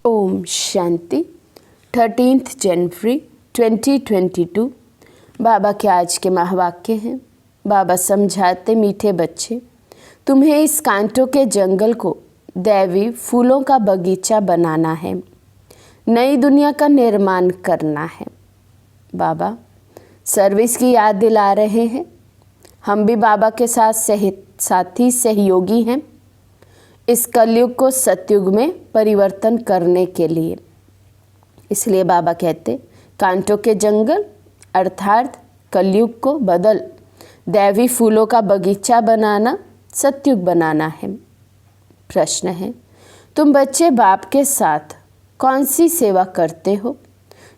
ओम शांति। 13 जनवरी 2022। बाबा के आज के महावाक्य हैं। बाबा समझाते, मीठे बच्चे, तुम्हें इस कांटों के जंगल को दैवी फूलों का बगीचा बनाना है, नई दुनिया का निर्माण करना है। बाबा सर्विस की याद दिला रहे हैं। हम भी बाबा के साथ साथी सहयोगी हैं इस कलयुग को सतयुग में परिवर्तन करने के लिए। इसलिए बाबा कहते, कांटों के जंगल अर्थात कलयुग को बदल दैवी फूलों का बगीचा बनाना, सतयुग बनाना है। प्रश्न है, तुम बच्चे बाप के साथ कौन सी सेवा करते हो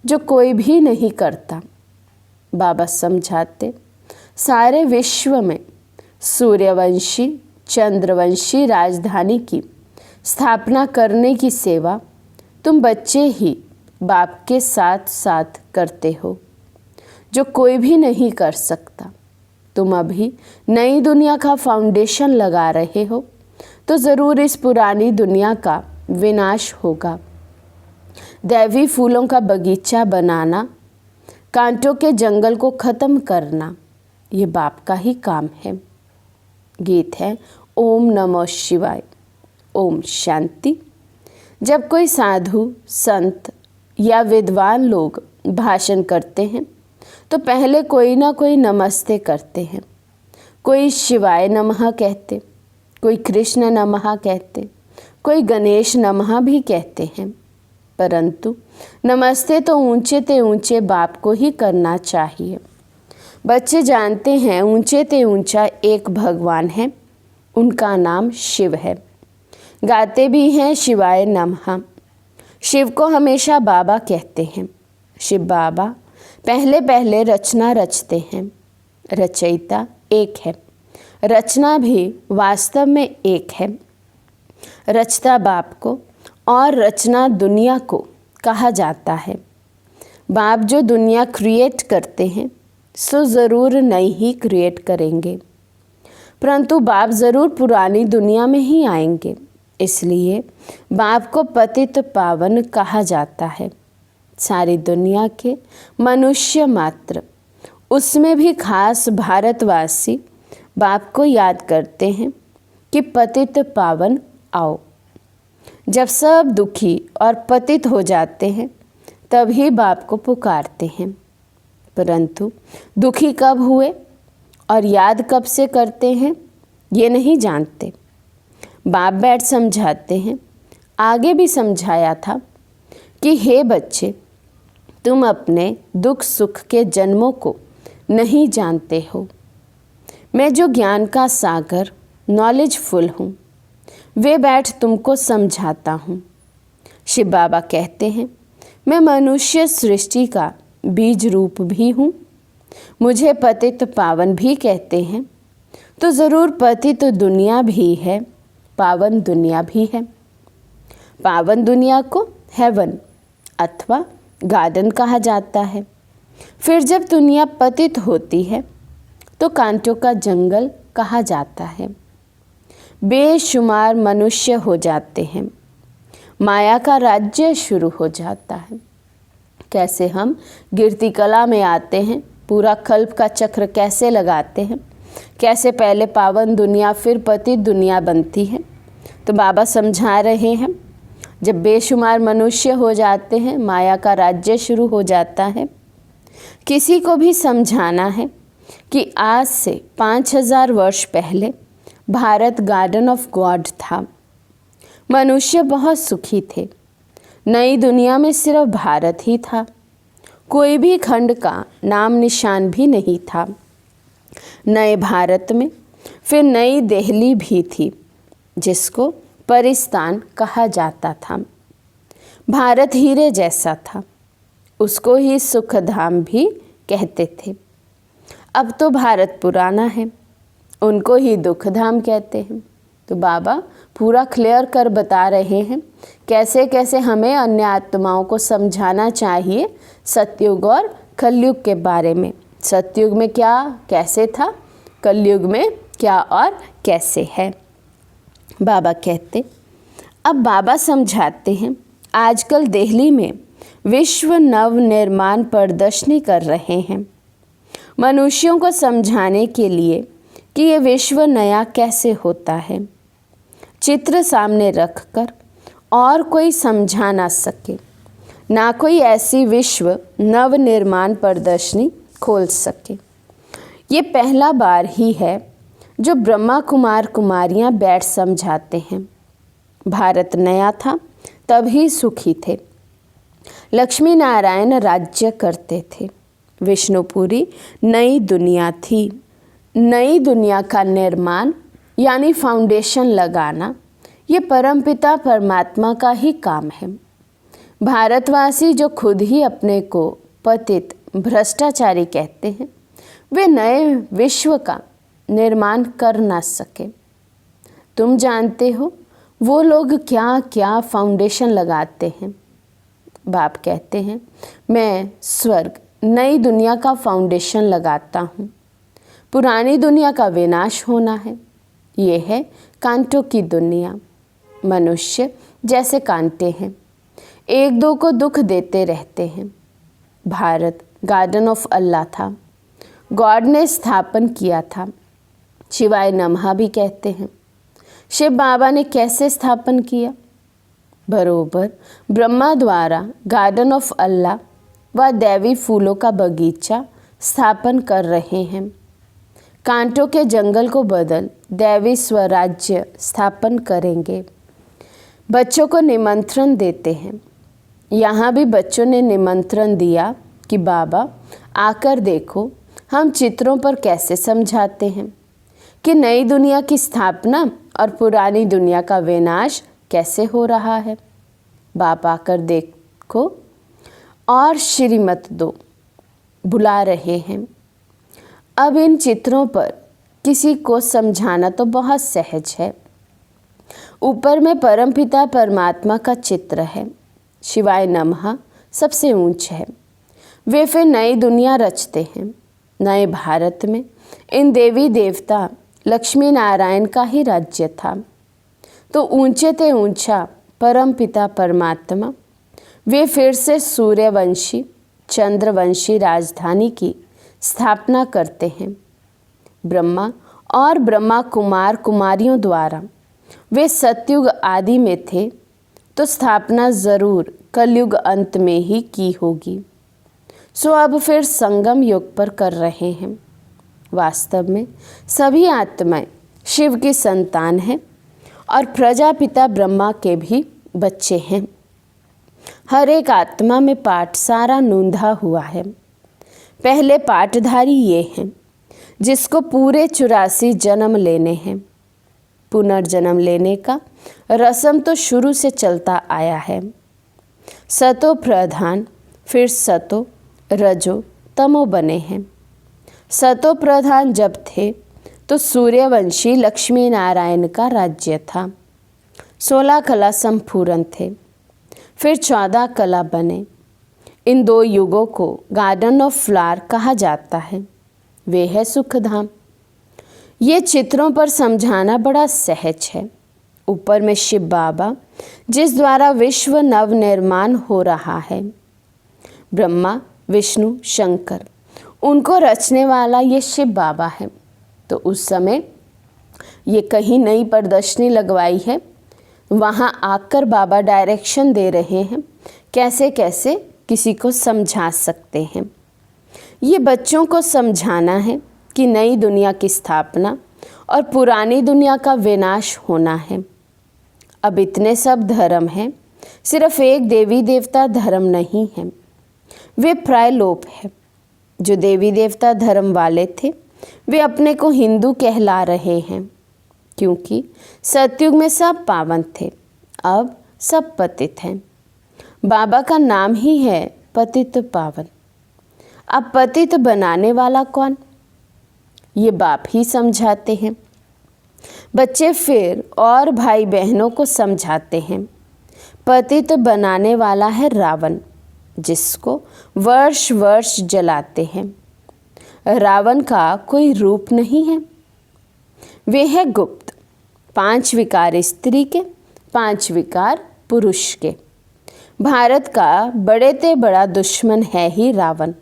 जो कोई भी नहीं करता? बाबा समझाते, सारे विश्व में सूर्यवंशी चंद्रवंशी राजधानी की स्थापना करने की सेवा तुम बच्चे ही बाप के साथ साथ करते हो, जो कोई भी नहीं कर सकता। तुम अभी नई दुनिया का फाउंडेशन लगा रहे हो, तो ज़रूर इस पुरानी दुनिया का विनाश होगा। दैवी फूलों का बगीचा बनाना, कांटों के जंगल को ख़त्म करना, ये बाप का ही काम है। गीत है ओम नमः शिवाय। ओम शांति। जब कोई साधु, संत या विद्वान लोग भाषण करते हैं तो पहले कोई ना कोई नमस्ते करते हैं। कोई शिवाय नमः कहते, कोई कृष्ण नमः कहते, कोई गणेश नमः भी कहते हैं। परंतु नमस्ते तो ऊंचे ते ऊंचे बाप को ही करना चाहिए। बच्चे जानते हैं ऊंचे ते ऊंचा एक भगवान है, उनका नाम शिव है। गाते भी हैं शिवाय नमः। शिव को हमेशा बाबा कहते हैं। शिव बाबा पहले पहले रचना रचते हैं। रचयिता एक है, रचना भी वास्तव में एक है। रचता बाप को और रचना दुनिया को कहा जाता है। बाप जो दुनिया क्रिएट करते हैं सो ज़रूर नई ही क्रिएट करेंगे, परंतु बाप ज़रूर पुरानी दुनिया में ही आएंगे। इसलिए बाप को पतित पावन कहा जाता है। सारी दुनिया के मनुष्य मात्र, उसमें भी खास भारतवासी बाप को याद करते हैं कि पतित पावन आओ। जब सब दुखी और पतित हो जाते हैं तभी बाप को पुकारते हैं, परंतु दुखी कब हुए और याद कब से करते हैं ये नहीं जानते। बाप बैठ समझाते हैं। आगे भी समझाया था कि हे बच्चे, तुम अपने दुख सुख के जन्मों को नहीं जानते हो। मैं जो ज्ञान का सागर नॉलेजफुल हूँ, वे बैठ तुमको समझाता हूँ। शिव बाबा कहते हैं, मैं मनुष्य सृष्टि का बीज रूप भी हूँ। मुझे पतित पावन भी कहते हैं, तो ज़रूर पतित दुनिया भी है, पावन दुनिया भी है। पावन दुनिया को हेवन अथवा गार्डन कहा जाता है। फिर जब दुनिया पतित होती है तो कांटों का जंगल कहा जाता है। बेशुमार मनुष्य हो जाते हैं, माया का राज्य शुरू हो जाता है। कैसे हम गिरती कला में आते हैं, पूरा कल्प का चक्र कैसे लगाते हैं, कैसे पहले पावन दुनिया फिर पतित दुनिया बनती है। तो बाबा समझा रहे हैं, जब बेशुमार मनुष्य हो जाते हैं, माया का राज्य शुरू हो जाता है। किसी को भी समझाना है कि आज से 5000 वर्ष पहले भारत गार्डन ऑफ गॉड था। मनुष्य बहुत सुखी थे। नई दुनिया में सिर्फ भारत ही था, कोई भी खंड का नाम निशान भी नहीं था। नए भारत में फिर नई दिल्ली भी थी, जिसको परिस्तान कहा जाता था। भारत हीरे जैसा था, उसको ही सुखधाम भी कहते थे। अब तो भारत पुराना है, उनको ही दुखधाम कहते हैं। तो बाबा पूरा क्लियर कर बता रहे हैं कैसे कैसे हमें अन्य आत्माओं को समझाना चाहिए सतयुग और कलयुग के बारे में। सतयुग में क्या कैसे था, कलयुग में क्या और कैसे है। बाबा कहते, अब बाबा समझाते हैं आजकल दिल्ली में विश्व नव निर्माण प्रदर्शनी कर रहे हैं, मनुष्यों को समझाने के लिए कि ये विश्व नया कैसे होता है। चित्र सामने रखकर और कोई समझा ना सके, ना कोई ऐसी विश्व नव निर्माण प्रदर्शनी खोल सके। ये पहला बार ही है जो ब्रह्मा कुमार कुमारियाँ बैठ समझाते हैं। भारत नया था तभी सुखी थे। लक्ष्मी नारायण राज्य करते थे। विष्णुपुरी नई दुनिया थी। नई दुनिया का निर्माण यानी फाउंडेशन लगाना, ये परमपिता परमात्मा का ही काम है। भारतवासी जो खुद ही अपने को पतित भ्रष्टाचारी कहते हैं, वे नए विश्व का निर्माण कर ना सके। तुम जानते हो वो लोग क्या क्या फाउंडेशन लगाते हैं। बाप कहते हैं, मैं स्वर्ग नई दुनिया का फाउंडेशन लगाता हूँ। पुरानी दुनिया का विनाश होना है। ये है कांटों की दुनिया। मनुष्य जैसे कांटे हैं, एक दो को दुख देते रहते हैं। भारत गार्डन ऑफ अल्लाह था, गॉड ने स्थापन किया था। शिवाय नमः भी कहते हैं। शिव बाबा ने कैसे स्थापन किया? बरोबर ब्रह्मा द्वारा गार्डन ऑफ अल्लाह व दैवी फूलों का बगीचा स्थापन कर रहे हैं। कांटों के जंगल को बदल दैवी स्वराज्य स्थापन करेंगे। बच्चों को निमंत्रण देते हैं। यहाँ भी बच्चों ने निमंत्रण दिया कि बाबा आकर देखो, हम चित्रों पर कैसे समझाते हैं कि नई दुनिया की स्थापना और पुरानी दुनिया का विनाश कैसे हो रहा है। बाप आकर देखो और श्रीमत दो बुला रहे हैं। अब इन चित्रों पर किसी को समझाना तो बहुत सहज है। ऊपर में परमपिता परमात्मा का चित्र है। शिवाय नमः सबसे ऊंच है। वे फिर नई दुनिया रचते हैं। नए भारत में इन देवी देवता लक्ष्मी नारायण का ही राज्य था। तो ऊंचे ते ऊंचा परमपिता परमात्मा वे फिर से सूर्यवंशी चंद्रवंशी राजधानी की स्थापना करते हैं। ब्रह्मा और ब्रह्मा कुमार कुमारियों द्वारा वे सतयुग आदि में थे, तो स्थापना ज़रूर कलयुग अंत में ही की होगी। सो अब फिर संगम युग पर कर रहे हैं। वास्तव में सभी आत्माएं शिव की संतान हैं और प्रजापिता ब्रह्मा के भी बच्चे हैं। हर एक आत्मा में पाठ सारा नूंधा हुआ है। पहले पाठधारी ये हैं जिसको पूरे 84 जन्म लेने हैं। पुनर्जन्म लेने का रस्म तो शुरू से चलता आया है। सतो प्रधान, फिर सतो रजो तमो बने हैं। सतो प्रधान जब थे तो सूर्यवंशी लक्ष्मी नारायण का राज्य था। 16 कला संपूर्ण थे, फिर 14 कला बने। इन दो युगों को गार्डन ऑफ फ्लावर कहा जाता है। वे है सुखधाम। ये चित्रों पर समझाना बड़ा सहज है। ऊपर में शिव बाबा जिस द्वारा विश्व नव निर्माण हो रहा है, ब्रह्मा विष्णु शंकर, उनको रचने वाला ये शिव बाबा है। तो उस समय ये कहीं नई प्रदर्शनी लगवाई है, वहाँ आकर बाबा डायरेक्शन दे रहे हैं कैसे कैसे किसी को समझा सकते हैं। ये बच्चों को समझाना है कि नई दुनिया की स्थापना और पुरानी दुनिया का विनाश होना है। अब इतने सब धर्म हैं, सिर्फ एक देवी देवता धर्म नहीं है, वे प्राय लोप है। जो देवी देवता धर्म वाले थे वे अपने को हिंदू कहला रहे हैं, क्योंकि सतयुग में सब पावन थे, अब सब पतित हैं। बाबा का नाम ही है पतित पावन। अब पतित बनाने वाला कौन? ये बाप ही समझाते हैं। बच्चे फिर और भाई बहनों को समझाते हैं। पतित बनाने वाला है रावण, जिसको वर्ष वर्ष जलाते हैं। रावण का कोई रूप नहीं है। वे है गुप्त, 5 विकार स्त्री के, 5 विकार पुरुष के। भारत का बड़े ते बड़ा दुश्मन है ही रावण,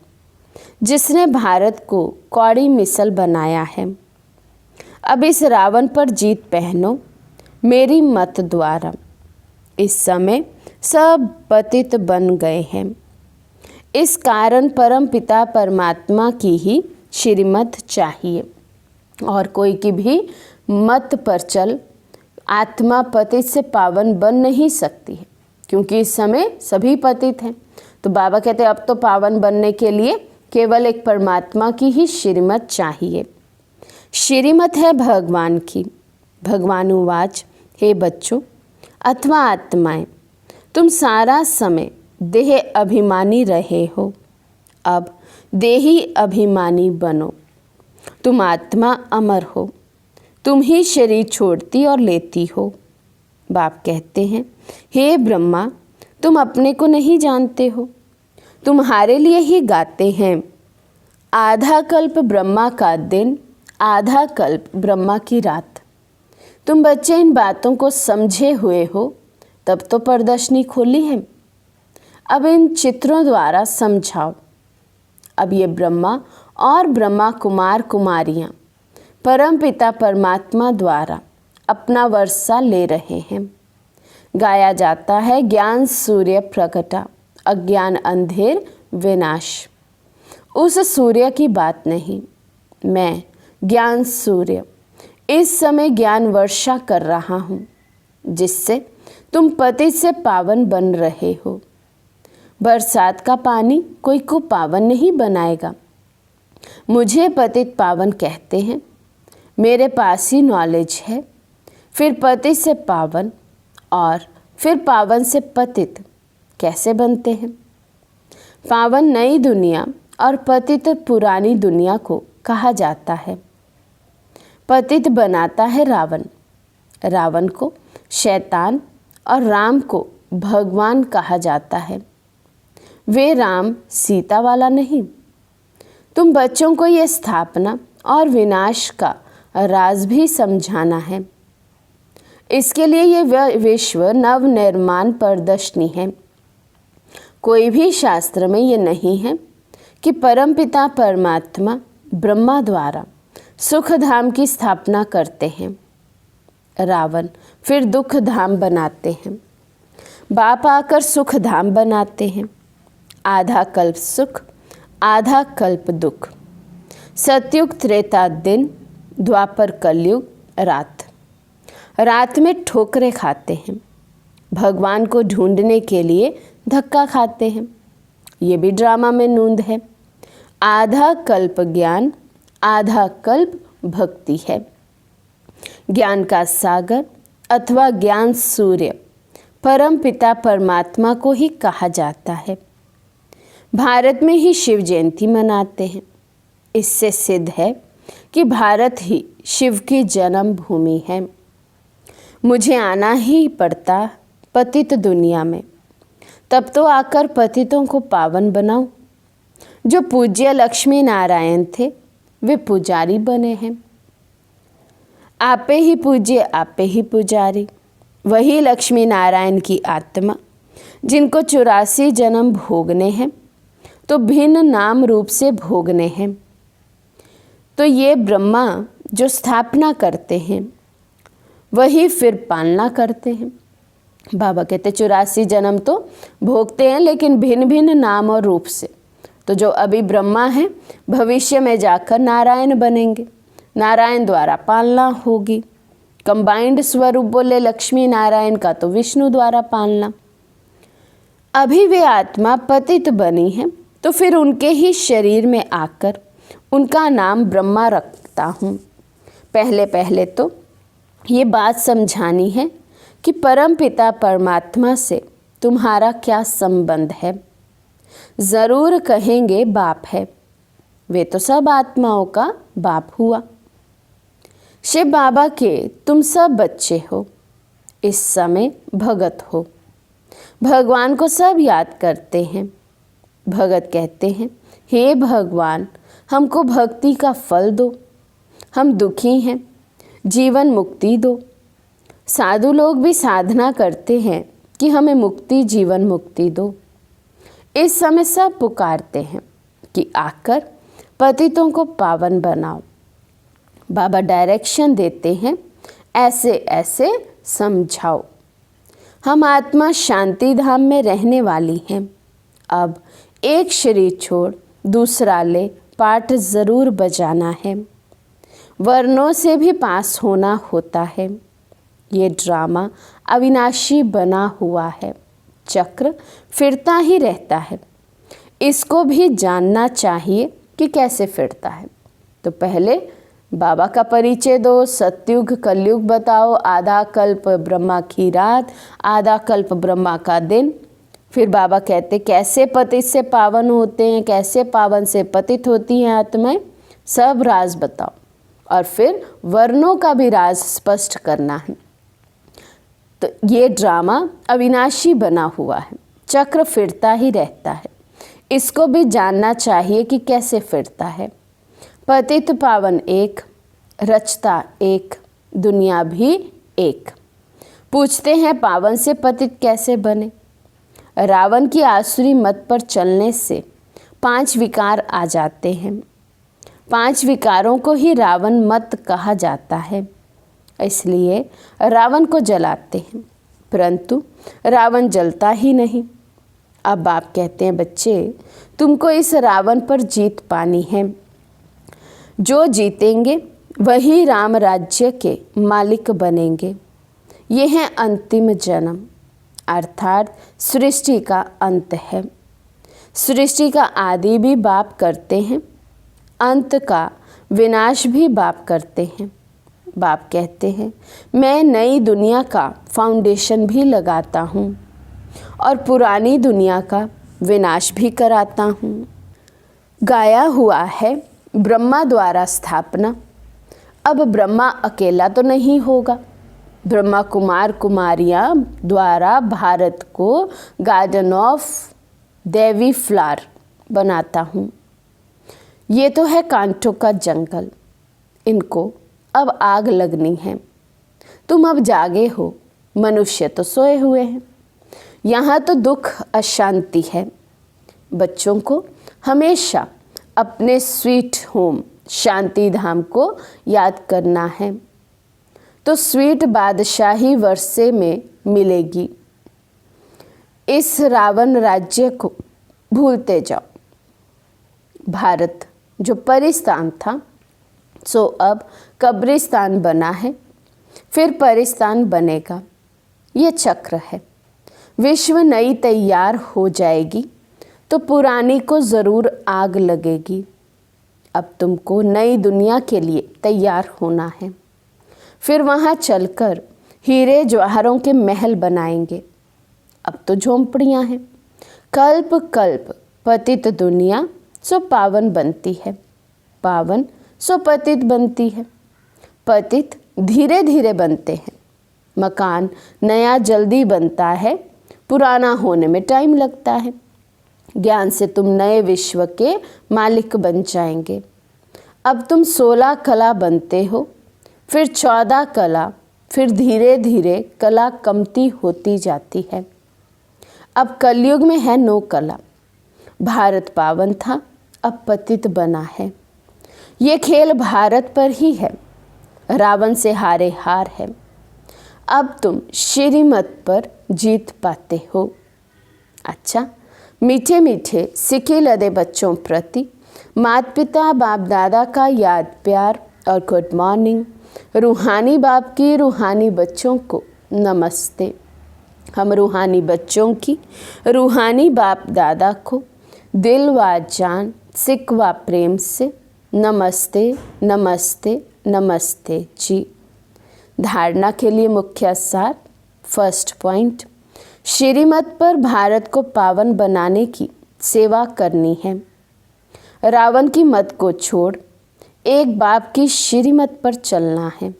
जिसने भारत को कौड़ी मिसल बनाया है। अब इस रावण पर जीत पहनो मेरी मत द्वारा। इस समय सब पतित बन गए हैं। इस कारण परम पिता परमात्मा की ही श्रीमत चाहिए और कोई की भी मत पर चल आत्मा पतित से पावन बन नहीं सकती है, क्योंकि इस समय सभी पतित हैं। तो बाबा कहते हैं अब तो पावन बनने के लिए केवल एक परमात्मा की ही श्रीमत चाहिए। श्रीमत है भगवान की। भगवान उवाच, हे बच्चों अथवा आत्माएं, तुम सारा समय देह अभिमानी रहे हो, अब देही अभिमानी बनो। तुम आत्मा अमर हो, तुम ही शरीर छोड़ती और लेती हो। बाप कहते हैं, हे ब्रह्मा, तुम अपने को नहीं जानते हो, तुम्हारे लिए ही गाते हैं। आधा कल्प ब्रह्मा का दिन, आधा कल्प ब्रह्मा की रात। तुम बच्चे इन बातों को समझे हुए हो, तब तो प्रदर्शनी खोली है। अब इन चित्रों द्वारा समझाओ। अब ये ब्रह्मा और ब्रह्मा कुमार कुमारियाँ परम पिता परमात्मा द्वारा अपना वर्षा ले रहे हैं। गाया जाता है, ज्ञान सूर्य प्रकटा, अज्ञान अंधेर विनाश। उस सूर्य की बात नहीं, मैं ज्ञान सूर्य इस समय ज्ञान वर्षा कर रहा हूँ, जिससे तुम पतित से पावन बन रहे हो। बरसात का पानी कोई को पावन नहीं बनाएगा। मुझे पतित पावन कहते हैं, मेरे पास ही नॉलेज है। फिर पतित से पावन और फिर पावन से पतित कैसे बनते हैं? पावन नई दुनिया और पतित पुरानी दुनिया को कहा जाता है। पतित बनाता है रावण, रावण को शैतान और राम को भगवान कहा जाता है। वे राम सीता वाला नहीं। तुम बच्चों को ये स्थापना और विनाश का राज भी समझाना है। इसके लिए ये विश्व नव निर्माण प्रदर्शनी है। कोई भी शास्त्र में ये नहीं है कि परमपिता परमात्मा ब्रह्मा द्वारा सुख धाम की स्थापना करते हैं। रावण फिर दुख धाम बनाते हैं। बाप आकर सुख धाम बनाते हैं। आधा कल्प सुख, आधा कल्प दुख। सतयुग त्रेता दिन, द्वापर कलयुग रात। रात में ठोकरें खाते हैं। भगवान को ढूंढने के लिए धक्का खाते हैं। ये भी ड्रामा में नूंद है। आधा कल्प ज्ञान, आधा कल्प भक्ति है। ज्ञान का सागर अथवा ज्ञान सूर्य परम पिता परमात्मा को ही कहा जाता है। भारत में ही शिव जयंती मनाते हैं। इससे सिद्ध है कि भारत ही शिव की जन्म भूमि है। मुझे आना ही पड़ता पतित दुनिया में, तब तो आकर पतितों को पावन बनाऊं। जो पूज्य लक्ष्मी नारायण थे वे पुजारी बने हैं। आपे ही पूज्य आपे ही पुजारी। वही लक्ष्मी नारायण की आत्मा जिनको 84 जन्म भोगने हैं, तो भिन्न नाम रूप से भोगने हैं। तो ये ब्रह्मा जो स्थापना करते हैं वही फिर पालना करते हैं। बाबा कहते 84 जन्म तो भोगते हैं, लेकिन भिन्न भिन्न नाम और रूप से। तो जो अभी ब्रह्मा हैं भविष्य में जाकर नारायण बनेंगे। नारायण द्वारा पालना होगी। कंबाइंड स्वरूप बोले लक्ष्मी नारायण का तो विष्णु द्वारा पालना। अभी वे आत्मा पतित बनी है, तो फिर उनके ही शरीर में आकर उनका नाम ब्रह्मा रखता हूँ। पहले पहले तो ये बात समझानी है कि परम पिता परमात्मा से तुम्हारा क्या संबंध है। ज़रूर कहेंगे बाप है, वे तो सब आत्माओं का बाप हुआ। शिव बाबा के तुम सब बच्चे हो, इस समय भगत हो। भगवान को सब याद करते हैं। भगत कहते हैं, हे भगवान हमको भक्ति का फल दो, हम दुखी हैं, जीवन मुक्ति दो। साधु लोग भी साधना करते हैं कि हमें मुक्ति, जीवन मुक्ति दो। इस समय सब पुकारते हैं कि आकर पतितों को पावन बनाओ। बाबा डायरेक्शन देते हैं, ऐसे ऐसे समझाओ। हम आत्मा शांति धाम में रहने वाली हैं। अब एक शरीर छोड़ दूसरा ले पाठ ज़रूर बजाना है। वर्णों से भी पास होना होता है। ये ड्रामा अविनाशी बना हुआ है, चक्र फिरता ही रहता है। इसको भी जानना चाहिए कि कैसे फिरता है। तो पहले बाबा का परिचय दो, सतयुग कलयुग बताओ, आधा कल्प ब्रह्मा की रात, आधा कल्प ब्रह्मा का दिन। फिर बाबा कहते कैसे पतित से पावन होते हैं, कैसे पावन से पतित होती हैं आत्माएं, सब राज बताओ। और फिर वर्णों का भी राज स्पष्ट करना है। तो ये ड्रामा अविनाशी बना हुआ है, चक्र फिरता ही रहता है। इसको भी जानना चाहिए कि कैसे फिरता है। पतित पावन एक, रचता एक, दुनिया भी एक। पूछते हैं पावन से पतित कैसे बने। रावण की आसुरी मत पर चलने से 5 विकार आ जाते हैं। 5 विकारों को ही रावण मत कहा जाता है, इसलिए रावण को जलाते हैं, परंतु रावण जलता ही नहीं। अब बाप कहते हैं बच्चे, तुमको इस रावण पर जीत पानी है। जो जीतेंगे वही राम राज्य के मालिक बनेंगे। ये है अंतिम जन्म, अर्थात सृष्टि का अंत है। सृष्टि का आदि भी बाप करते हैं, अंत का विनाश भी बाप करते हैं। बाप कहते हैं मैं नई दुनिया का फाउंडेशन भी लगाता हूँ और पुरानी दुनिया का विनाश भी कराता हूँ। गाया हुआ है ब्रह्मा द्वारा स्थापना। अब ब्रह्मा अकेला तो नहीं होगा, ब्रह्मा कुमार कुमारियाँ द्वारा भारत को गार्डन ऑफ देवी फ्लावर बनाता हूँ। ये तो है कांटों का जंगल, इनको अब आग लगनी है। तुम अब जागे हो, मनुष्य तो सोए हुए हैं। यहाँ तो दुख अशांति है। बच्चों को हमेशा अपने स्वीट होम शांति धाम को याद करना है, तो स्वीट बादशाही वर्षे में मिलेगी। इस रावण राज्य को भूलते जाओ। भारत जो परिस्तान था सो अब कब्रिस्तान बना है, फिर परिस्तान बनेगा। ये चक्र है। विश्व नई तैयार हो जाएगी तो पुरानी को ज़रूर आग लगेगी। अब तुमको नई दुनिया के लिए तैयार होना है। फिर वहाँ चलकर हीरे जवाहरों के महल बनाएंगे। अब तो झोंपड़ियाँ हैं। कल्प कल्प पतित दुनिया सो पावन बनती है, पावन सो पतित बनती है। पतित धीरे धीरे बनते हैं। मकान नया जल्दी बनता है, पुराना होने में टाइम लगता है। ज्ञान से तुम नए विश्व के मालिक बन जाएंगे। अब तुम 16 कला बनते हो, फिर 14 कला, फिर धीरे धीरे कला कमती होती जाती है। अब कलयुग में है 9 कला। भारत पावन था, अब पतित बना है। ये खेल भारत पर ही है, रावण से हारे हार है। अब तुम श्रीमत पर जीत पाते हो। अच्छा, मीठे मीठे सिके लदे बच्चों प्रति माता पिता बाप दादा का याद प्यार और गुड मॉर्निंग। रूहानी बाप की रूहानी बच्चों को नमस्ते। हम रूहानी बच्चों की रूहानी बाप दादा को दिल व जान सिक व प्रेम से नमस्ते नमस्ते नमस्ते जी। धारणा के लिए मुख्य सार। फर्स्ट पॉइंट, श्रीमत पर भारत को पावन बनाने की सेवा करनी है। रावण की मत को छोड़ एक बाप की श्रीमत पर चलना है।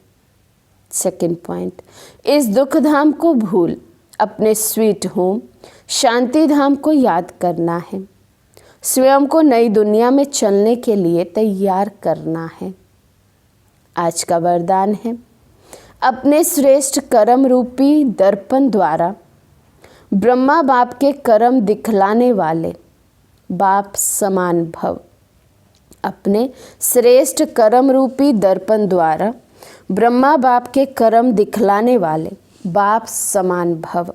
सेकंड पॉइंट, इस दुख धाम को भूल अपने स्वीट होम शांति धाम को याद करना है। स्वयं को नई दुनिया में चलने के लिए तैयार करना है। आज का वरदान है, अपने श्रेष्ठ कर्म रूपी दर्पण द्वारा ब्रह्मा बाप के कर्म दिखलाने वाले बाप समान भव। अपने श्रेष्ठ कर्म रूपी दर्पण द्वारा ब्रह्मा बाप के कर्म दिखलाने वाले बाप समान भव।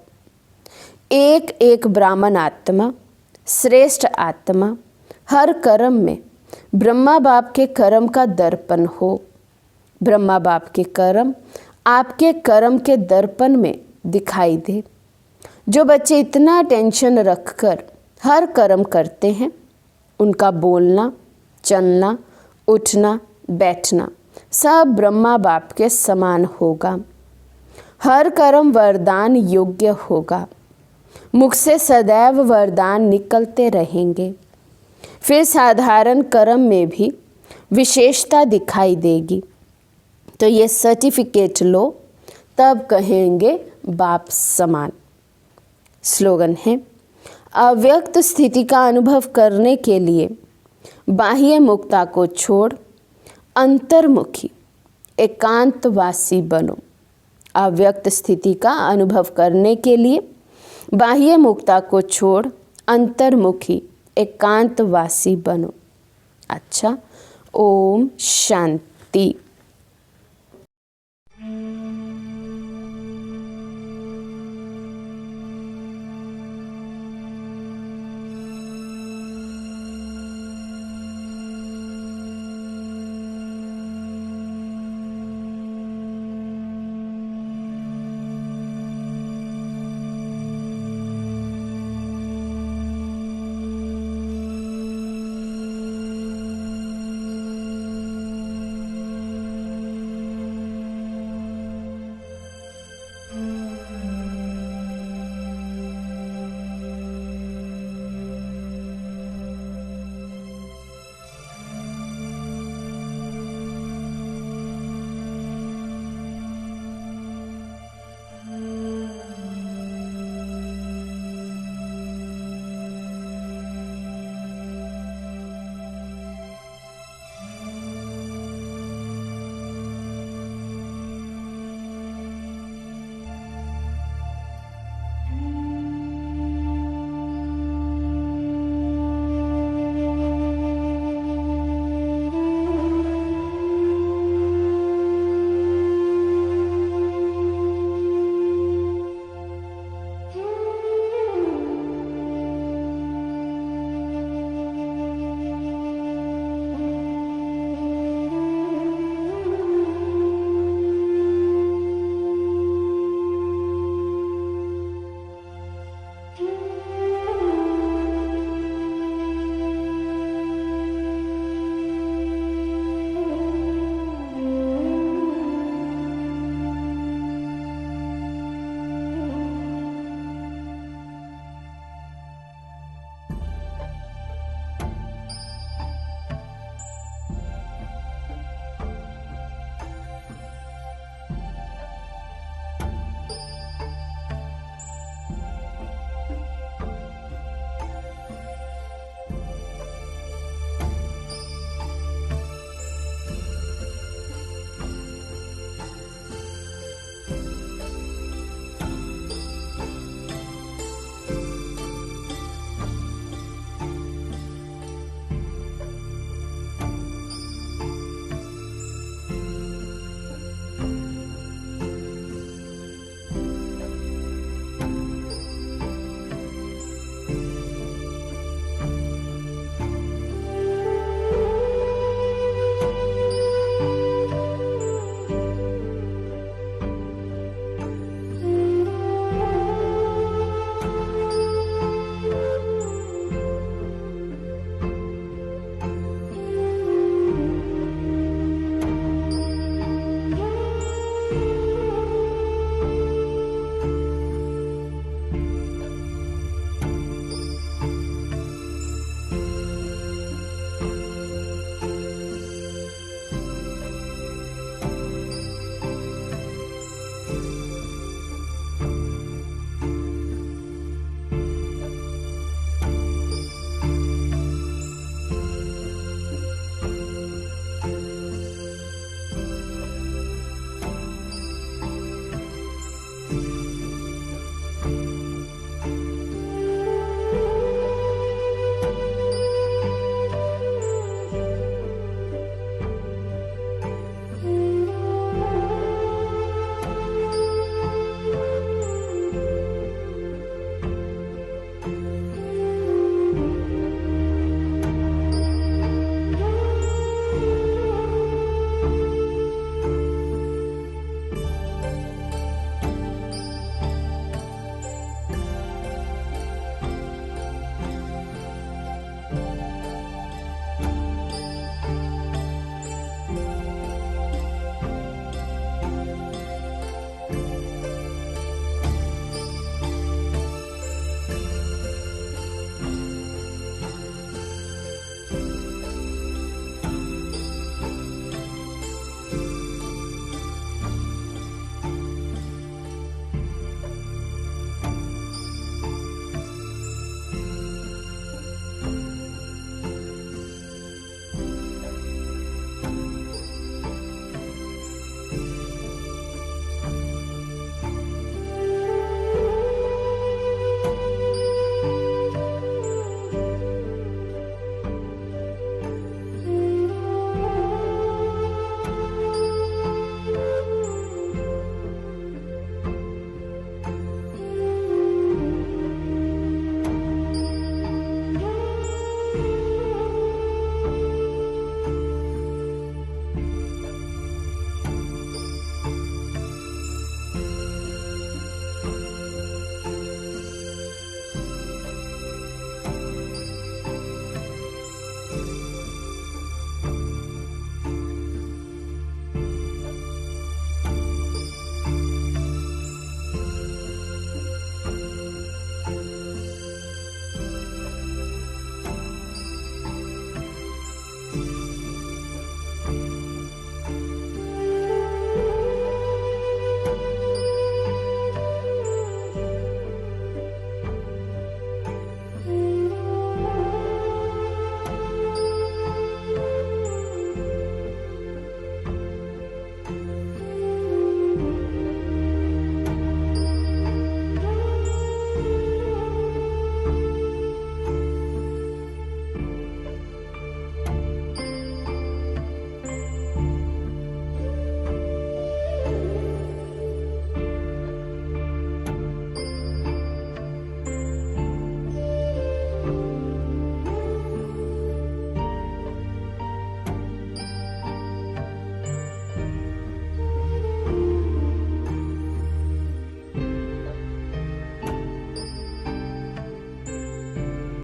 एक एक ब्राह्मण आत्मा, श्रेष्ठ आत्मा, हर कर्म में ब्रह्मा बाप के कर्म का दर्पण हो। ब्रह्मा बाप के कर्म आपके कर्म के दर्पण में दिखाई दे। जो बच्चे इतना टेंशन रखकर हर कर्म करते हैं, उनका बोलना, चलना, उठना, बैठना सब ब्रह्मा बाप के समान होगा। हर कर्म वरदान योग्य होगा। मुख से सदैव वरदान निकलते रहेंगे। फिर साधारण कर्म में भी विशेषता दिखाई देगी। तो ये सर्टिफिकेट लो, तब कहेंगे बाप समान। स्लोगन है, अव्यक्त स्थिति का अनुभव करने के लिए बाह्य मुक्ता को छोड़ अंतर्मुखी एकांतवासी बनो। अव्यक्त स्थिति का अनुभव करने के लिए बाह्य मुक्ता को छोड़ अंतर्मुखी एकांतवासी बनो। अच्छा, ओम शांति।